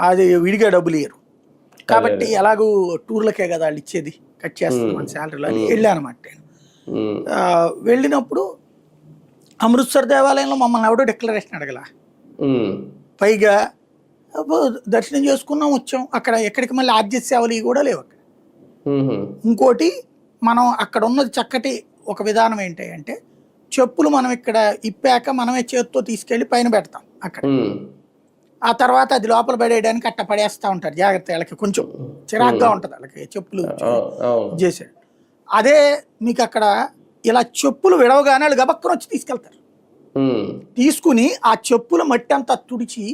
అది విడిగా డబ్బులు ఇయ్యరు కాబట్టి అదే. ఎలాగూ టూర్లకే కదా వాళ్ళు ఇచ్చేది, కట్ చేస్తుంది మన శాలరీలో అని వెళ్ళాను అనమాట నేను. వెళ్ళినప్పుడు అమృత్సర్ దేవాలయంలో మమ్మల్ని ఎవడో డిక్లరేషన్ అడగల. పైగా దర్శనం చేసుకున్నాం వచ్చాం. అక్కడ ఎక్కడికి మళ్ళీ ఆర్జిత సేవలు ఇవి కూడా లేవు అక్కడ. ఇంకోటి మనం అక్కడ ఉన్నది చక్కటి ఒక విధానం ఏంటి అంటే చెప్పులు మనం ఇక్కడ ఇప్పాక మనమే చేతితో తీసుకెళ్లి పైన పెడతాం అక్కడ. ఆ తర్వాత అది లోపల పడేయడానికి అట్ట పడేస్తూ ఉంటారు జాగ్రత్త. వాళ్ళకి కొంచెం చిరాగ్గా ఉంటుంది వాళ్ళకి చెప్పులు చేసాడు. అదే మీకు అక్కడ ఇలా చెప్పులు విడవగానే వాళ్ళు గబక్కన వచ్చి తీసుకెళ్తారు. తీసుకుని ఆ చెప్పుల మట్టి అంతా తుడిచి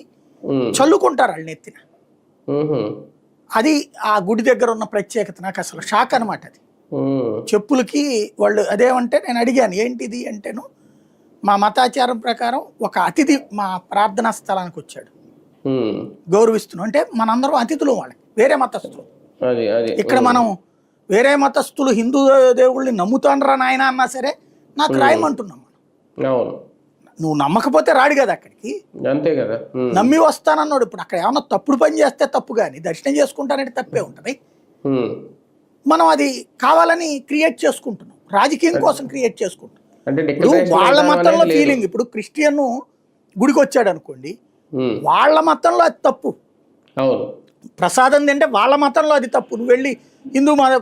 చల్లుకుంటారు వాళ్ళు నెత్తిన. అది ఆ గుడి దగ్గర ఉన్న ప్రత్యేకత. నాకు అసలు షాక్ అనమాట అది. చెప్పులకి వాళ్ళు అదేమంటే నేను అడిగాను ఏంటిది అంటేను మా మతాచారం ప్రకారం ఒక అతిథి మా ప్రార్థనా స్థలానికి వచ్చాడు, గౌరవిస్తున్నాం అంటే మనందరం అతిథులు వాళ్ళకి, వేరే మతస్థులు. ఇక్కడ మనం వేరే మతస్థులు హిందూ దేవుళ్ళని నమ్ముతాండ్రా నాయన అన్నా సరే నాకు రాయమంటున్నాం మనం. నువ్వు నమ్మకపోతే రాడు కదా అక్కడికి, అంతే కదా. నమ్మి వస్తానన్నాడు. ఇప్పుడు అక్కడ ఏమన్నా తప్పుడు పని చేస్తే తప్పు, కానీ దర్శనం చేసుకుంటానంటే తప్పే ఉంటుంది. మనం అది కావాలని క్రియేట్ చేసుకుంటున్నాం, రాజకీయం కోసం క్రియేట్ చేసుకుంటున్నాం. ఇప్పుడు వాళ్ళ మతంలో ఫీలింగ్, ఇప్పుడు క్రిస్టియన్ గుడికి వచ్చాడు అనుకోండి, వాళ్ళ మతంలో అది తప్పు. ప్రసాదం తింటే వాళ్ళ మతంలో అది తప్పు. నువ్వు వెళ్ళి హిందూ మత